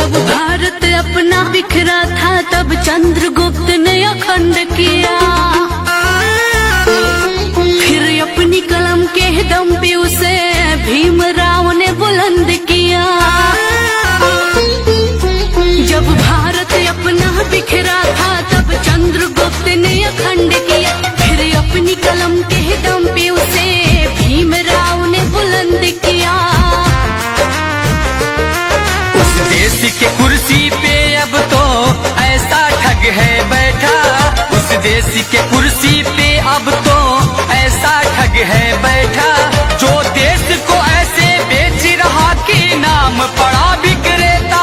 जब भारत अपना बिखरा था तब चंद्रगुप्त ने अखंड किया, फिर अपनी कलम के दम पे उसे भीमराव ने बुलंद किया। जब भारत अपना बिखरा था तब चंद्रगुप्त ने अखंड किया, फिर अपनी कलम के दम पे उसे भीमराव ने बुलंद किया। उस देश के कुर्सी पे अब तो ऐसा ठग है बैठा, उस देश के कुर्सी पे अब तो ऐसा ठग है बैठा, जो देश को ऐसे बेच रहा कि नाम पड़ा विक्रेता।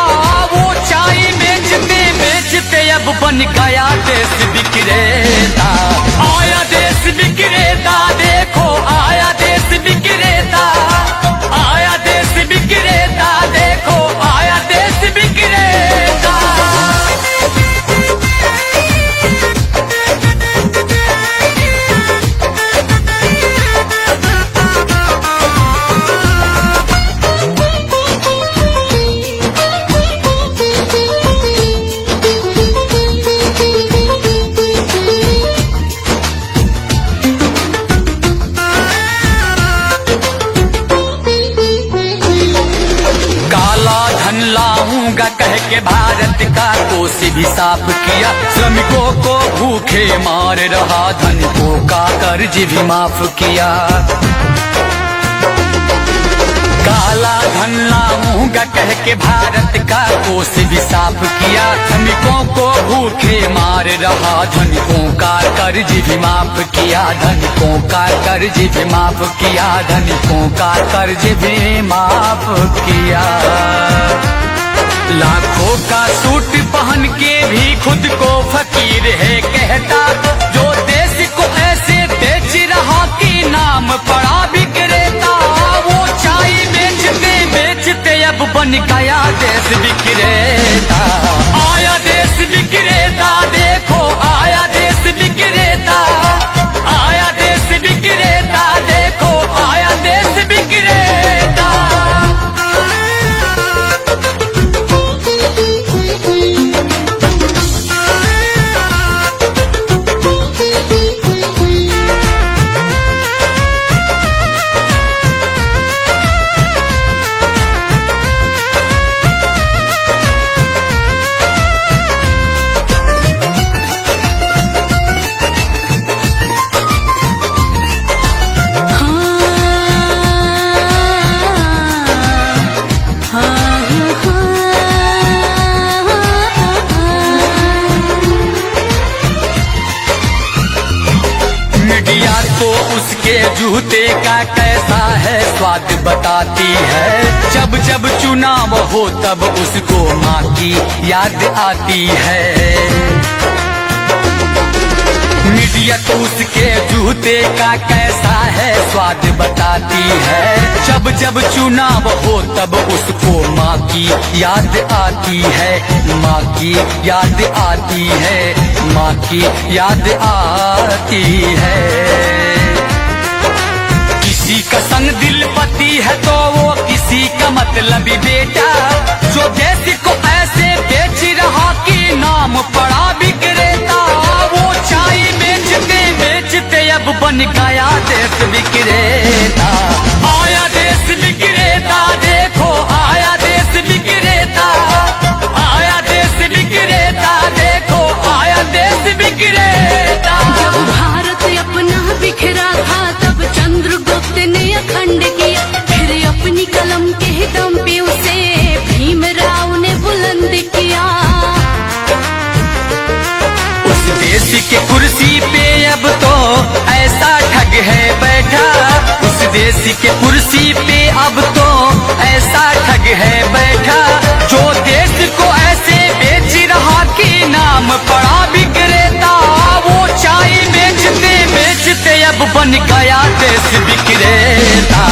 वो चाय बेचते बेचते अब बन गया देश विक्रेता। आया देश विक्रेता, देखो आया देश विक्रेता, आया देश विक्रेता, देखो आया देश विक्रेता। लाऊंगा कह के भारत का कोष भी साफ किया, श्रमिकों को भूखे मार रहा, धनिकों का कर्ज भी माफ किया। काला धन लाऊंगा कह के भारत का कोष भी साफ किया, श्रमिकों को भूखे मार रहा, धनिकों का कर्ज भी माफ किया, धनिकों का कर्ज भी माफ किया, धनिकों का कर्ज भी माफ किया। लाखों का सूट पहन के भी खुद को फकीर है कहता, जो देश को ऐसे बेच रहा कि नाम पड़ा विक्रेता। वो चाय बेचते बेचते अब बन गया देश विक्रेता। आया देश विक्रेता, देखो आया देश विक्रेता, आया देश विक्रेता, देखो आया देश विक्रेता। उसके जूते का कैसा है स्वाद बताती है, जब जब चुनाव हो तब उसको माँ की याद आती है। मीडिया तो उसके जूते का कैसा है स्वाद बताती है, जब जब चुनाव हो तब उसको माँ की याद आती है, माँ की याद आती है, माँ की याद आती है। किसी का संग दिल पति है तो वो किसी का मतलबी बेटा, जो देश को ऐसे बेच रहा कि नाम पड़ा विक्रेता। वो चाय बेचते बेचते अब बन गया देश विक्रेता। आया देश विक्रेता, देखो आया देश विक्रेता, आया देश विक्रेता, देखो आया देश विक्रेता। जब भारत अपना बिखरा था तब चंद्रगुप्त ने अखंड किया, फिर अपनी कलम के दम पे उसे भीमराव ने बुलंद किया। उस देश के कुर्सी पे अब तो ऐसा ठग है बैठा, उस देश के कुर्सी पे अब तो ऐसा ठग है बैठा, जो देश को ऐसे बेच रहा कि नाम पड़ा विक्रेता। वो चाय बेचते बेचते अब बन गया देश विक्रेता।